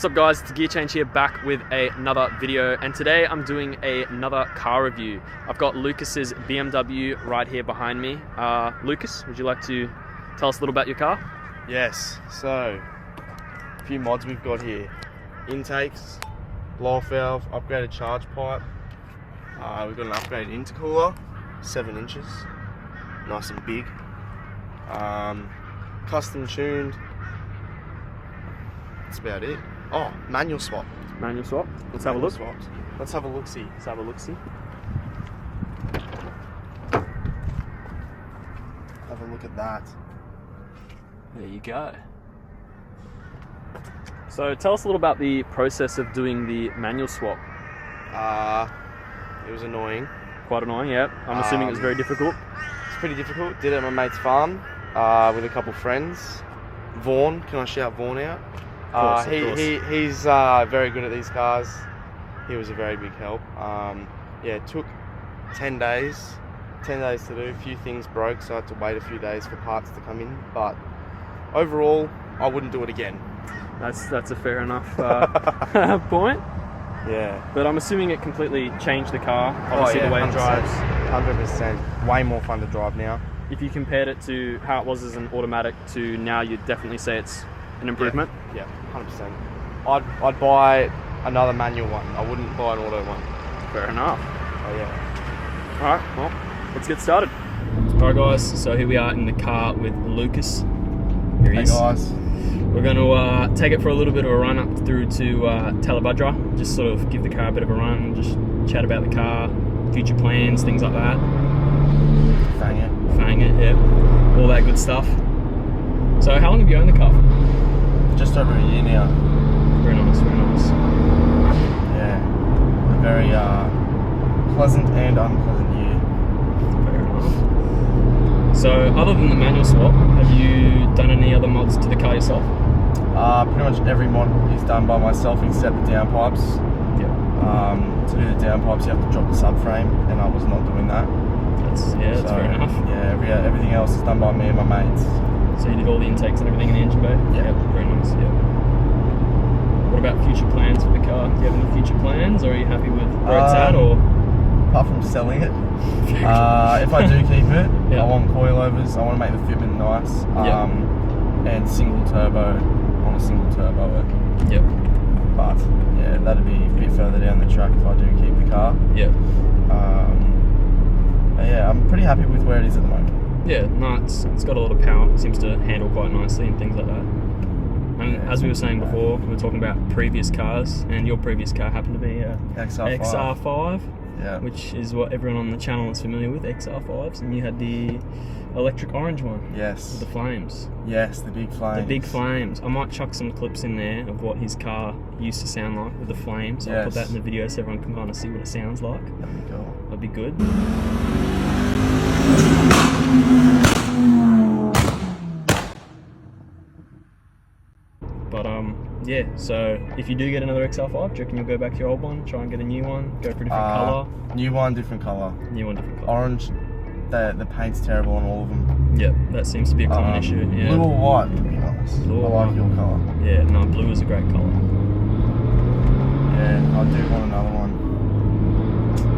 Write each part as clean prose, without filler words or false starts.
What's up guys, it's TheGearChange here, back with another video, and today I'm doing another car review. I've got Lucas's BMW right here behind me. Lucas, would you like to tell us a little about your car? Yes, so a few mods we've got here. Intakes, blow-off valve, upgraded charge pipe. We've got an upgraded intercooler, 7 inches, nice and big. Custom tuned. That's about it. Oh, manual swap. Manual swap. Let's have a look. Swaps. Let's have a look-see. Let's have a look-see. Have a look at that. There you go. So tell us a little about the process of doing the manual swap. It was annoying. Quite annoying, yeah. I'm assuming it was very difficult. It's pretty difficult. Did it at my mate's farm with a couple friends. Vaughn, can I shout Vaughn out? Of course. He's very good at these cars. He was a very big help. Yeah, it took 10 days. 10 days to do. A few things broke, so I had to wait a few days for parts to come in. But overall, I wouldn't do it again. That's a fair enough point. Yeah. But I'm assuming it completely changed the car. Obviously, the way it drives. 100%. Way more fun to drive now. If you compared it to how it was as an automatic to now, you'd definitely say it's an improvement. Yeah, 100%. I'd buy another manual one. I wouldn't buy an auto one. Fair enough. Oh yeah. Alright, well, let's get started. Alright guys, so here we are in the car with Lucas. Here he is. Hey guys. We're going to take it for a little bit of a run up through to Talabudra. Just sort of give the car a bit of a run, just chat about the car, future plans, things like that. Fang it, yeah. All that good stuff. So how long have you owned the car for? Just over a year now. Very nice, very nice. Yeah. A very pleasant and unpleasant year. Fair enough. So other than the manual swap, have you done any other mods to the car yourself? Pretty much every mod is done by myself except the downpipes. Yeah. To do the downpipes you have to drop the subframe, and I was not doing that. That's fair enough. Yeah, everything else is done by me and my mates. So you did all the intakes and everything in the engine bay? Yeah. Very nice, yeah. What about future plans for the car? Do you have any future plans, or are you happy with where it's at, or? Apart from selling it, if I do keep it, yeah. I want coilovers, I want to make the fitment nice, and single turbo, I want a single turbo it. Yep. But yeah, that'd be a bit further down the track if I do keep the car. Yep. Yeah, I'm pretty happy with where it is at the moment. Yeah, no, it's got a lot of power. It seems to handle quite nicely and things like that. And yeah, as we were saying before, we were talking about previous cars, and your previous car happened to be a XR5. Yeah. Which is what everyone on the channel is familiar with, XR5s, and you had the electric orange one. Yes. With the flames. Yes, the big flames. The big flames. I might chuck some clips in there of what his car used to sound like with the flames. I'll put that in the video so everyone can kind of see what it sounds like. That'd be cool. That'd be good. But yeah, so if you do get another XR5, do you reckon you'll go back to your old one, try and get a new one, go for a different colour? New one, different colour. New one, different colour. Orange, the paint's terrible on all of them. Yep, that seems to be a common issue. Yeah. Blue or white, to be honest. Blue or I like white. your colour. Yeah, no, blue is a great colour. Yeah, I do want another one.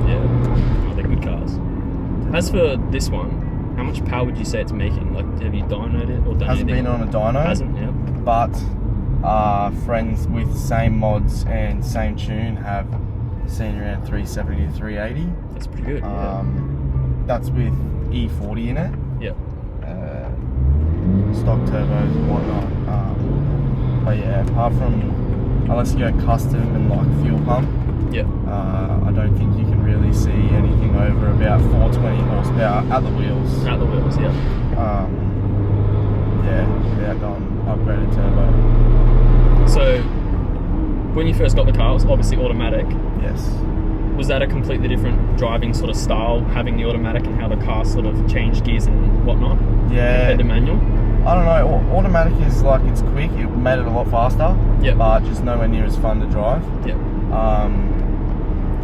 Yeah, oh, they're good cars. As for this one, how much power would you say it's making? Like, have you dynoed it or done Hasn't anything? been on a dyno. Hasn't, yeah. But friends with same mods and same tune have seen around 370 to 380. That's pretty good, yeah. That's with E40 in it. Yep. Stock turbos and whatnot. But yeah, apart from, unless you go custom and like fuel pump, Yep. I don't think you can really see anything over about 420 horsepower at the wheels. At the wheels, yeah. Yeah, without going upgraded turbo. So, when you first got the car, it was obviously automatic. Yes. Was that a completely different driving sort of style, having the automatic, and how the car sort of changed gears and whatnot? Yeah. Compared to manual? I don't know, automatic is like, it's quick, it made it a lot faster. Yep. But just nowhere near as fun to drive. Yep.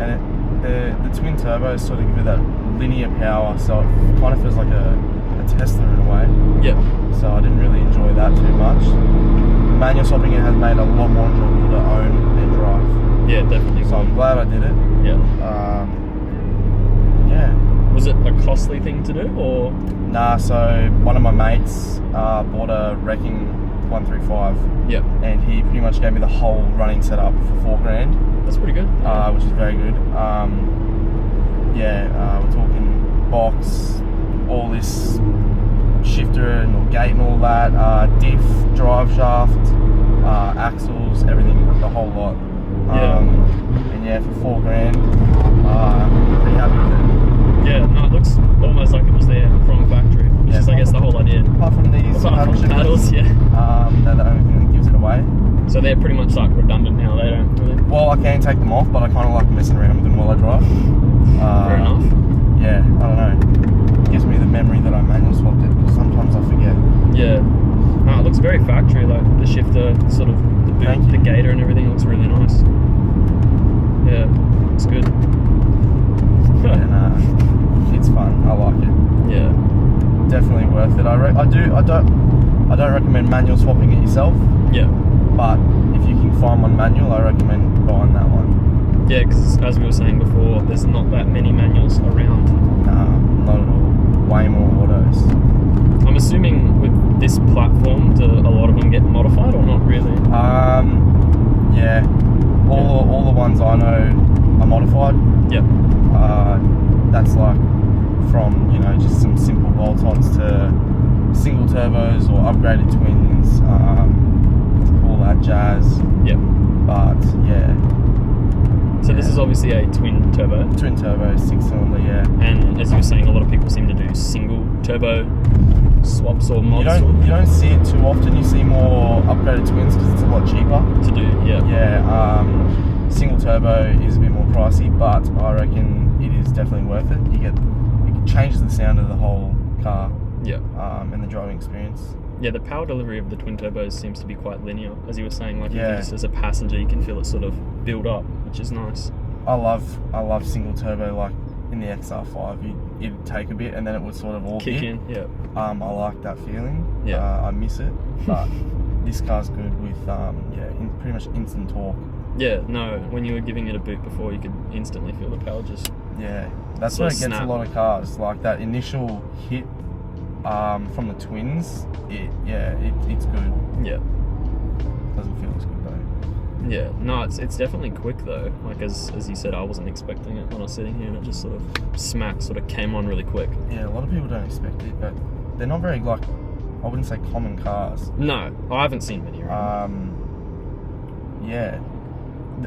And the twin turbos sort of give it that linear power, so it kind of feels like a Tesla in a way. Yep. So I didn't really enjoy that too much. manual swapping it has made it a lot more enjoyable to own and drive. Yeah, definitely. So I'm glad I did it. Yeah. Yeah. Was it a costly thing to do, or? Nah, so one of my mates bought a wrecking 135. Yeah. And he pretty much gave me the whole running setup for $4,000. That's pretty good. Which is very good. We're talking box, all this shifter and gate and all that, diff, drive shaft, axles, everything, the whole lot. And yeah, for $4,000, pretty happy with it. Yeah, no, it looks almost like it was there from factory, which is, I guess, the whole idea. Apart from these paddles, yeah. They're the only thing that gives it away. So they're pretty much like redundant now. They don't really. Well, I can take them off, but I kind of like messing around with them while I drive. Fair enough. Yeah, I don't know. It gives me the memory that I manual swapped it, because sometimes I forget. Yeah. No, it looks very factory, like the shifter, sort of the boot, the gator and everything looks really nice. Yeah, it's good. And it's fun. I like it. Yeah. Definitely worth it. I don't recommend manual swapping it yourself. Yeah. But if you can find one manual, I recommend buying that one. Yeah, because as we were saying before, there's not that many manuals around. Nah, not at all. Way more autos. I'm assuming with this platform, do a lot of them get modified or not really? Yeah. All the ones I know are modified. Yep. That's like from, just some simple bolt-ons to single turbos or upgraded twins, all that jazz. Yep. But yeah. So this is obviously a twin turbo. Twin turbo, 6-cylinder, yeah. And as you were saying, a lot of people seem to do single turbo swaps or mods. You don't see it too often. You see more upgraded twins because it's a lot cheaper to do. Yeah. Yeah. Single turbo is a bit more pricey, but I reckon it is definitely worth it. It changes the sound of the whole car. Yeah. And the driving experience. Yeah, the power delivery of the twin turbos seems to be quite linear, as you were saying. Like, just as a passenger, you can feel it sort of build up, which is nice. I love single turbo. Like in the XR5, it'd take a bit, and then it would sort of all kick in. Yeah. I like that feeling. Yeah. I miss it, but this car's good with pretty much instant torque. Yeah. No, when you were giving it a boot before, you could instantly feel the power just. Yeah, that's where it gets a lot of cars. Like that initial hit. From the twins, it's good. Yeah. Doesn't feel as good though. Yeah, no, it's definitely quick though. Like as you said, I wasn't expecting it when I was sitting here, and it just sort of came on really quick. Yeah, a lot of people don't expect it, but they're not very I wouldn't say common cars. No, I haven't seen many around. Yeah,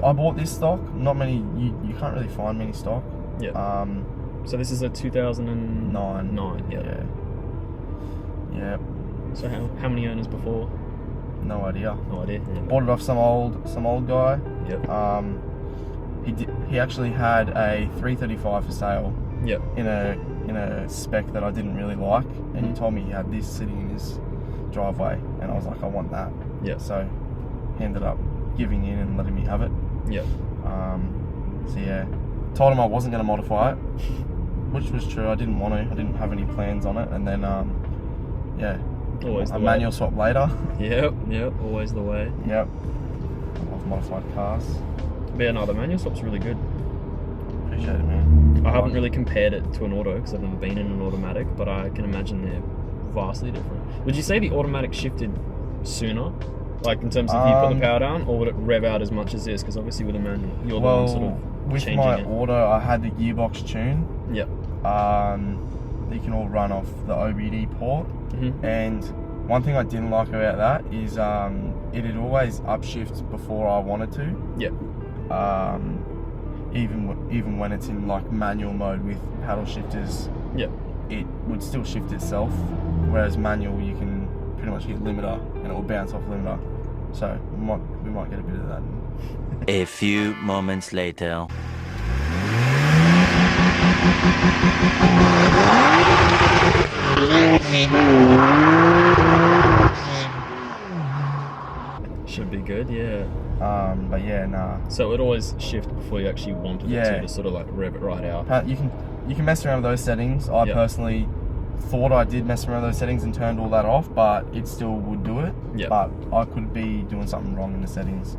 I bought this stock. Not many. You can't really find many stock. Yeah. So this is a 2009. Yeah. Yeah. So how many owners before? No idea. Yeah. Bought it off some old guy. Yep. He actually had a 335 for sale. Yep. In a spec that I didn't really like, and he told me he had this sitting in his driveway, and I was like, I want that. Yeah. So he ended up giving in and letting me have it. Yep. So yeah, told him I wasn't going to modify it, which was true. I didn't want to. I didn't have any plans on it, and then yeah. Always the way. Manual swap later. Yep, always the way. Yep. I love modified cars. But yeah, no, the manual swap's really good. Appreciate it, man. I haven't really compared it to an auto because I've never been in an automatic, but I can imagine they're vastly different. Would you say the automatic shifted sooner? Like in terms of you put the power down, or would it rev out as much as this? Because obviously with a manual, you're the one sort of with changing my it. auto, I had the gearbox tune. Yep. You can all run off the OBD port. Mm-hmm. And one thing I didn't like about that is it'd always upshift before I wanted to. Yep. Even when it's in like manual mode with paddle shifters. Yep. It would still shift itself, whereas manual you can pretty much hit limiter and it will bounce off limiter. So we might get a bit of that. A few moments later. Should be good, yeah. But yeah, nah. So it always shift before you actually wanted it to sort of like rev it right out. You can mess around with those settings. I personally thought I did mess around with those settings and turned all that off, but it still would do it. Yeah. But I could be doing something wrong in the settings.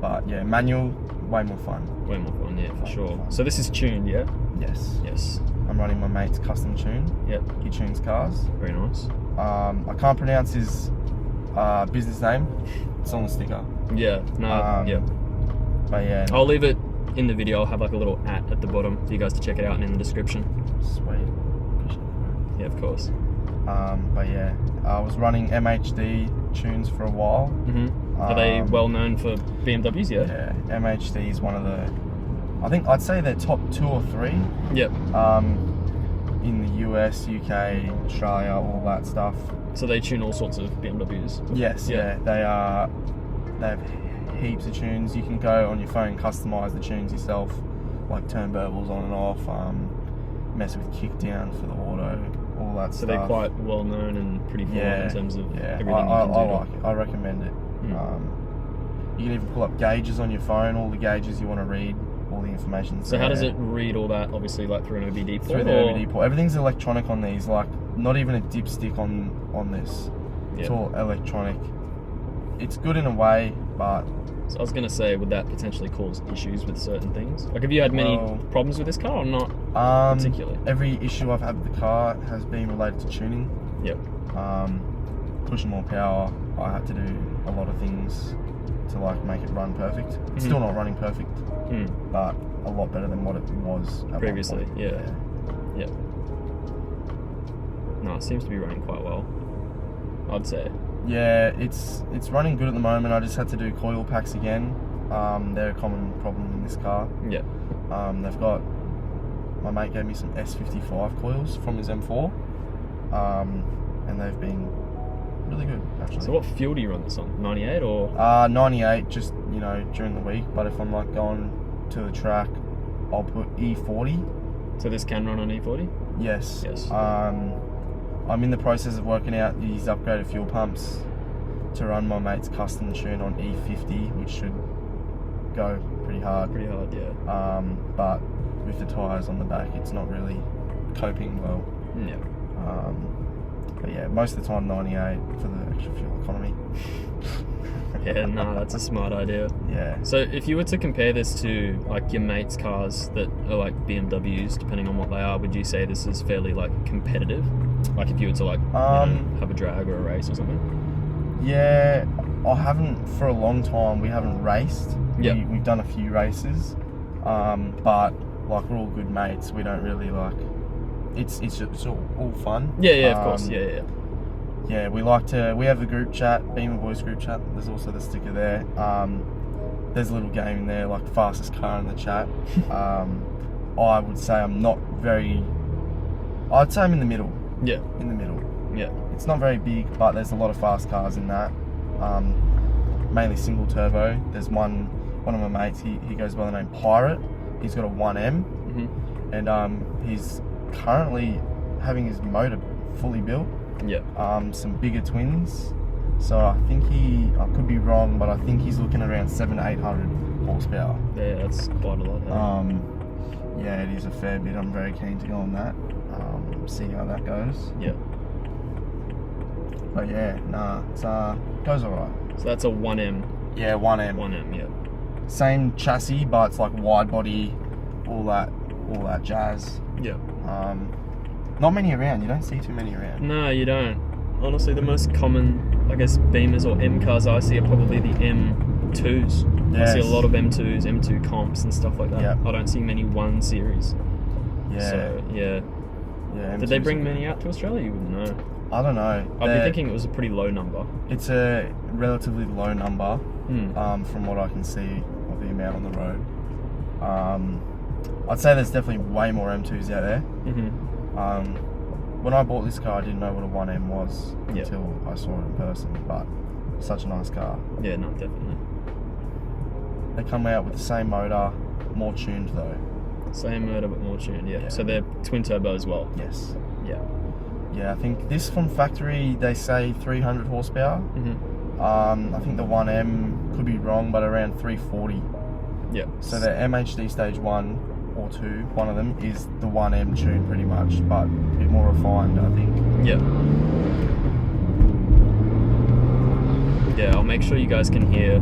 But yeah, manual, way more fun. Way more fun, yeah, for Way sure. more fun. So this is tuned, yeah? Yes. Yes. I'm running my mate's custom tune. Yep. He tunes cars. Very nice. I can't pronounce his business name. It's on the sticker. Yeah. No. Yeah. But yeah. I'll leave it in the video. I'll have like a little at the bottom for you guys to check it out and in the description. Sweet. Yeah, of course. But yeah, I was running MHD tunes for a while. Mm-hmm. Are they well known for BMWs? Yeah. Yeah, MHD is one of the. I think I'd say they're top 2 or 3. Yep. In the US, UK, Australia, all that stuff. So they tune all sorts of BMWs. Yes. Yeah. Yeah. They have heaps of tunes. You can go on your phone, customize the tunes yourself, like turn burbles on and off, mess with kick down for the auto, all that So stuff. they're quite well known and pretty full on in terms of everything I you can do. like it. I recommend it. Mm. You can even pull up gauges on your phone, all the gauges you want to read, all the information. So how does it read all that? Obviously, like through an OBD port? Through the OBD port. Everything's electronic on these. Like not even a dipstick on this. Yeah. It's all electronic. It's good in a way, but So I was going to say, would that potentially cause issues with certain things? Like, have you had many problems with this car or not particularly? Every issue I've had with the car has been related to tuning. Yep. Pushing more power. I had to do a lot of things to like make it run perfect. It's still not running perfect, but a lot better than what it was at Previously. one point. Yeah. Yep. No, it seems to be running quite well, I'd say. Yeah, it's running good at the moment. I just had to do coil packs again. They're a common problem in this car. Yeah. They've got, my mate gave me some S55 coils from his M4, and they've been really good actually. So what fuel do you run this on? 98 or? 98, just during the week. But if I'm like going to the track, I'll put E40. So this can run on E40? Yes. Yes. I'm in the process of working out these upgraded fuel pumps to run my mate's custom tune on E50, which should go pretty hard. Pretty hard, yeah. But with the tyres on the back, it's not really coping well. Yeah. But yeah, most of the time 98 for the extra fuel economy. Yeah, no, that's a smart idea. Yeah. So if you were to compare this to like your mates' cars that are like BMWs, depending on what they are, would you say this is fairly like competitive? Like if you were to like have a drag or a race or something? Yeah, I haven't for a long time. We haven't raced. Yeah. We've done a few races, but like we're all good mates. We don't really like. It's all fun. Yeah, of course. Yeah. Yeah, we have the group chat, Beamer Boys group chat. There's also the sticker there. There's a little game in there, like fastest car in the chat. I would say I'd say I'm in the middle. Yeah. In the middle. Yeah. It's not very big, but there's a lot of fast cars in that. Mainly single turbo. There's one of my mates, he goes by the name Pirate. He's got a 1M, and he's currently having his motor fully built. Yeah. Some bigger twins. So I think I could be wrong, but I think he's looking at around 700 to 800 horsepower. Yeah, that's quite a lot. Yeah, it is a fair bit. I'm very keen to go on that. See how that goes. Yeah. But yeah, it goes alright. So that's a 1M. Yeah, 1M. 1M, yeah. Same chassis, but it's like wide body, all that jazz. Yeah. Not many around. You don't see too many around. No, you don't. Honestly, the most common, I guess, Beamers or M cars I see are probably the M2s. Yes. I see a lot of M2s, M2 comps and stuff like that. Yep. I don't see many 1 series. Yeah. So, yeah. Yeah. Did they bring many out to Australia? You wouldn't know. I don't know. I'd be thinking it was a pretty low number. It's a relatively low number, from what I can see of the amount on the road. I'd say there's definitely way more M2s out there. When I bought this car, I didn't know what a 1M was until I saw it in person, but such a nice car. Yeah, no, definitely. They come out with the same motor, more tuned though. Same motor but more tuned, yeah. So they're twin turbo as well. Yes. Yeah. Yeah, I think this from factory, they say 300 horsepower. I think the 1M could be wrong, but around 340. Yeah. So the MHD stage 1 or two, one of them, is the 1M tune pretty much, but a bit more refined, I think. Yeah. Yeah, I'll make sure you guys can hear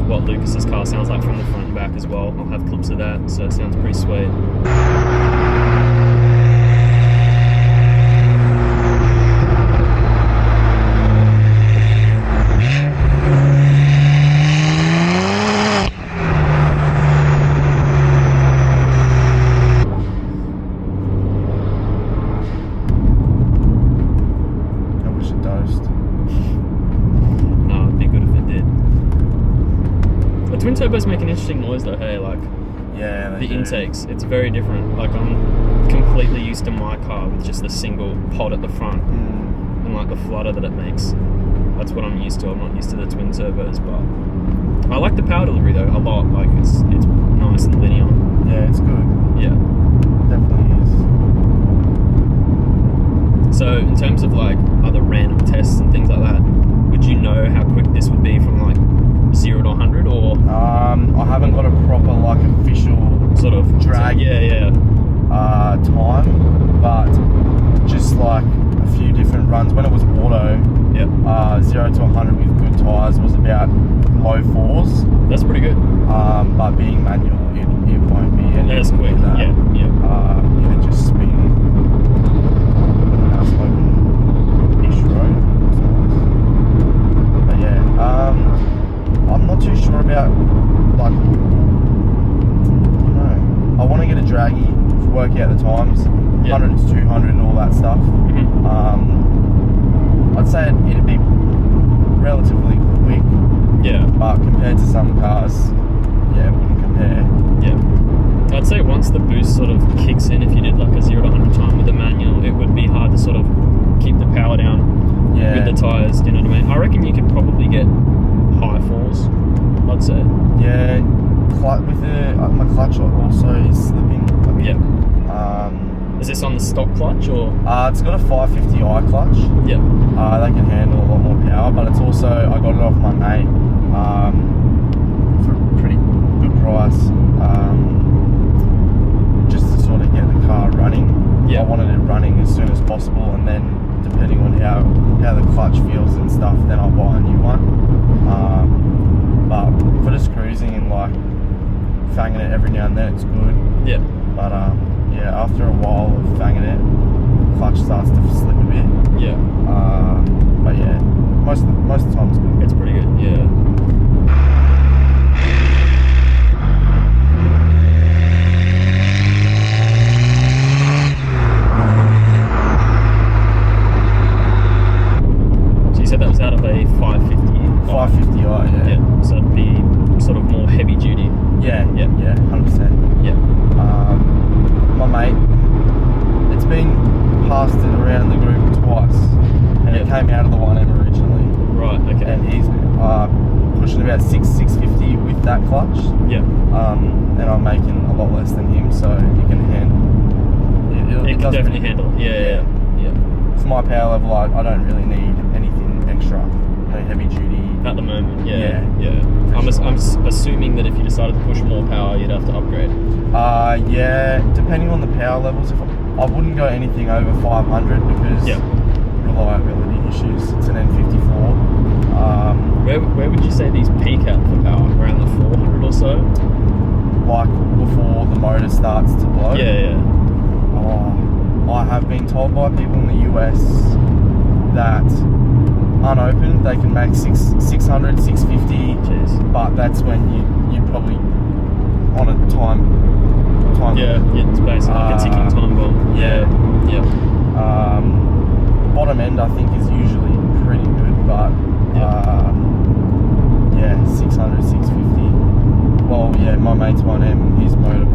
what Lucas's car sounds like from the front and back as well. I'll have clips of that, so it sounds pretty sweet. Twin turbos make an interesting noise though, hey, like yeah, the intakes, it's very different. Like I'm completely used to my car with just the single pod at the front and like the flutter that it makes. That's what I'm used to. I'm not used to the twin turbos, but I like the power delivery though a lot. Like it's nice and linear. Yeah, it's good. Yeah, definitely is. So in terms of like other random tests and things like that, would you know how quick this would be from like 0 to 100 or? I haven't got a proper like official sort of drag time, but just like a few different runs. When it was auto, 0 to 100 with good tyres was about low 4s. That's pretty good. But being manual, it won't be anything. That's quick. That. It'll just spin. Ish road. But yeah, I'm not too sure about like, I don't know. I want to get a draggy, work out the times, 100 to 200 and all that stuff. I'd say it'd be relatively quick. Yeah. But compared to some cars, it wouldn't compare. Yeah. I'd say once the boost sort of kicks in, if you did like a 0 to 100 time with the manual, it would be hard to sort of keep the power down with the tyres, you know what I mean? I reckon you could probably get high 4s, I'd say. Yeah, with my clutch also is slipping a bit. Yeah. Is this on the stock clutch or? It's got a 550i clutch. Yeah. They can handle a lot more power, but it's also, I got it off my mate for a pretty good price, just to sort of get the car running. Yeah. I wanted it running as soon as possible, and then depending on how the clutch feels and stuff, then I'll buy a new one. But for just cruising and like fanging it every now and then, it's good. Yeah. But after a while of fanging it, clutch starts to slip a bit. Yeah. But yeah, most of the time it's good. It's pretty good. Yeah. That was out of a 550. 550i, yeah. So it'd be sort of more heavy duty. Yeah, 100%. Yeah. My mate, it's been passed it around the group twice, and it came out of the 1M originally. Right. Okay. And he's pushing about 650 with that clutch. Yeah. And I'm making a lot less than him, so you can handle. It can definitely handle. Yeah. For my power level, I don't really need anything extra, no heavy duty at the moment. Yeah. I'm sure. assuming that if you decided to push more power, you'd have to upgrade. Depending on the power levels. If I wouldn't go anything over 500 because reliability issues. It's an N54. Where would you say these peak at for power? Around the 400 or so? Like before the motor starts to blow? Yeah. I have been told by people in the US that unopened they can make 600, 650. Jeez. But that's when you probably on a time. It's basically like a ticking time bomb. Yeah. Bottom end I think is usually pretty good, but 600, 650. Well, my mate's 1M, his motor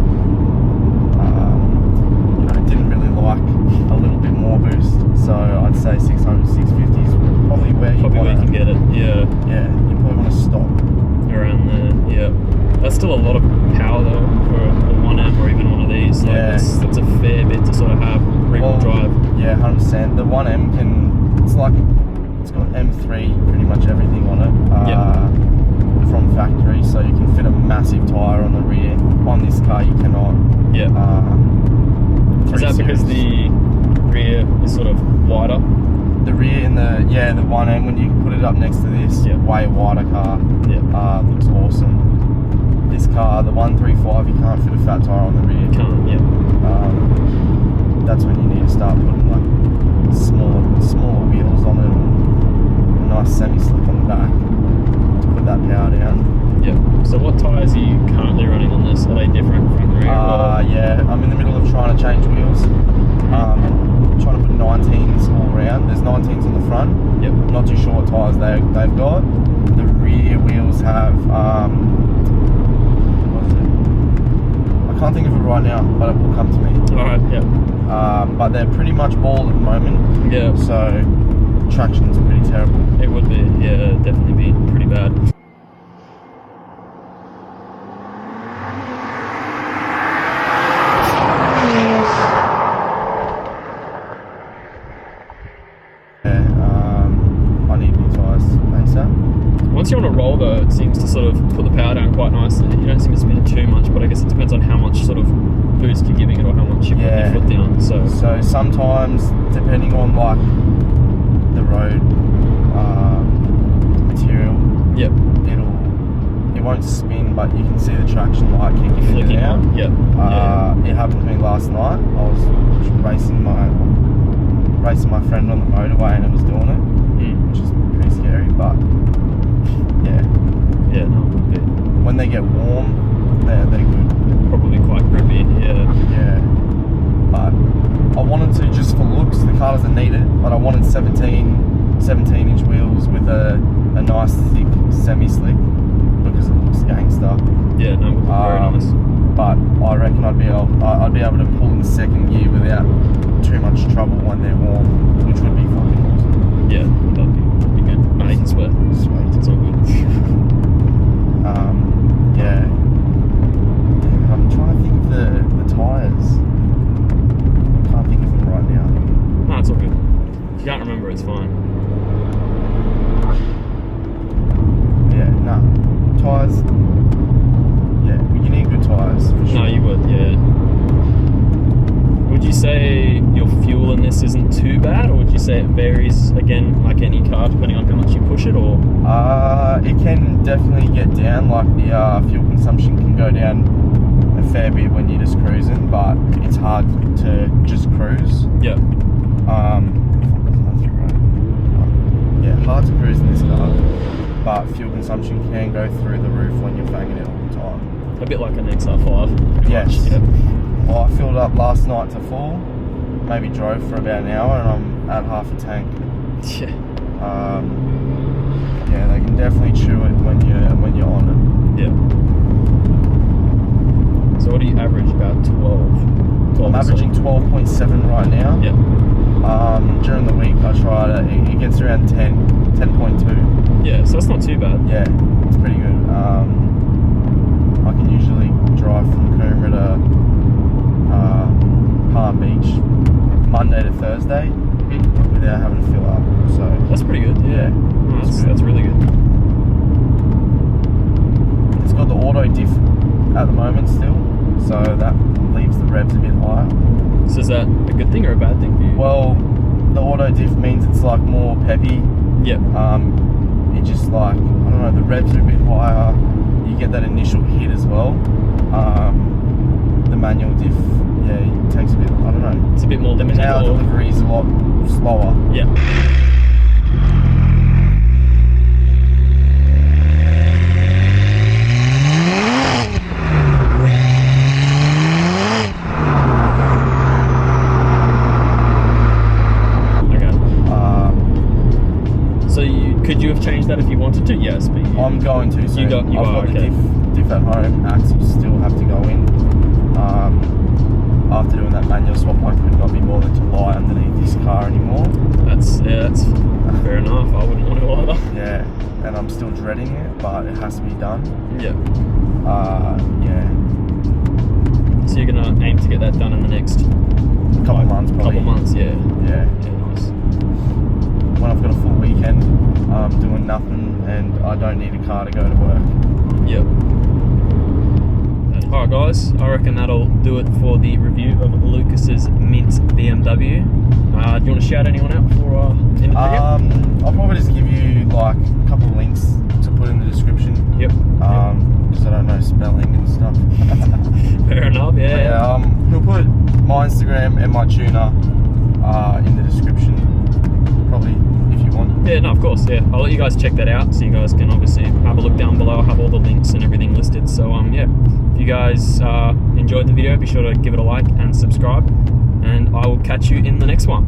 didn't really like a little bit more boost, so I'd say 600, 650 is probably where you can get it. Yeah, you probably want to stop around there. Yeah, that's still a lot of power though for a 1M or even one of these. Like that's a fair bit to sort of have rear-wheel drive. Yeah, 100%. The 1M it's got M3 pretty much everything on it. From factory, so you can fit a massive tyre on the rear. On this car you cannot. Yeah. Is that because the rear is sort of wider? The rear in the one end, when you put it up next to this way wider car, looks awesome. This car, the 135, you can't fit a fat tyre on the rear. You can't, yeah. That's when you need to start putting like smaller wheels on it, and a nice semi-slick on the back to put that power down. Yeah. So what tyres are you currently running on this? Are they different from the rear? Yeah, I'm in the middle of trying to change wheels. Trying to put 19s all around. There's 19s on the front. Yep. I'm not too sure what tyres they've got. The rear wheels have what is it? I can't think of it right now, but it will come to me. Alright, yeah. But they're pretty much bald at the moment. Yeah. So traction's pretty terrible. It would be, yeah, definitely be pretty bad. I need new tyres ASAP. Once you're on a roll though, it seems to sort of put the power down quite nicely. You don't seem to spin it too much, but I guess it depends on how much sort of boost you're giving it or how much you put your foot down. So sometimes, depending on like the road material, it won't spin, but you can see the traction light kicking in and out. It happened to me last night. I was racing my friend on the motorway and it was doing it, which is pretty scary, but no, when they get warm, they're good. They're probably quite grippy, but I wanted to, just for looks, the car doesn't need it, but I wanted 17-inch wheels with a nice thick semi-slick because it looks gangster. Yeah, no, very nice. But I reckon I'd be able to pull in second gear without too much trouble when they're warm, which would be fucking awesome. Yeah, that'd be good. No, you can sweat. Sweet. It's all good. I'm trying to think of the tyres. Can't think of them right now. No, it's all good. If you can't remember, it's fine. Tyres. Yeah, you need good tyres for sure. No, you would, yeah. Would you say your fuel in this isn't too bad, or would you say it varies again like any car depending on how much you push it, or? It can definitely get down, like the fuel consumption can go down a fair bit when you're just cruising, but it's hard to just cruise. Yeah. Hard to cruise in this car, but fuel consumption can go through the roof when you're fanging it all the time. A bit like an XR5. Yes. Yep. Well, I filled up last night to full, maybe drove for about an hour, and I'm at half a tank. Yeah. They can definitely chew it when you're on it. Yeah. So what do you average? About 12? I'm averaging 12.7 right now. Yeah. During the week I tried it. It gets around 10.2. Yeah, so that's not too bad. Yeah, it's pretty good. I can usually drive from Coomera to Palm Beach Monday to Thursday without having to fill up. So that's pretty good. Yeah, no, that's really good. It's got the auto diff at the moment still, so that leaves the revs a bit higher. So is that a good thing or a bad thing for you? Well, the auto diff means it's like more peppy. Yep. It just like, I don't know, the revs are a bit higher. You get that initial hit as well. The manual diff, it takes a bit, I don't know. It's a bit more limited. The power delivery is a lot slower. Yeah. Could you have changed that if you wanted to? Yes, but I'm going to. So I've got the diff at home. Axles still have to go in. After doing that manual swap, I could not be bothered to lie underneath this car anymore. That's fair enough. I wouldn't want to either. Yeah, and I'm still dreading it, but it has to be done. Yeah. So you're gonna aim to get that done in the next couple months, probably. Couple months, yeah. Yeah. Yeah, nice. When I've got a full weekend, doing nothing, and I don't need a car to go to work. Yep. That Alright guys, I reckon that'll do it for the review of Lucas's mint BMW. Do you want to shout anyone out before end the video? I'll probably just give you like a couple of links to put in the description. Yep. Because I don't know spelling and stuff. Fair enough, yeah. We'll put my Instagram and my tuner in the description, probably, if you want. Yeah, no, of course, yeah. I'll let you guys check that out, so you guys can obviously have a look down below. I'll have all the links and everything listed. So, yeah, if you guys enjoyed the video, be sure to give it a like and subscribe, and I will catch you in the next one.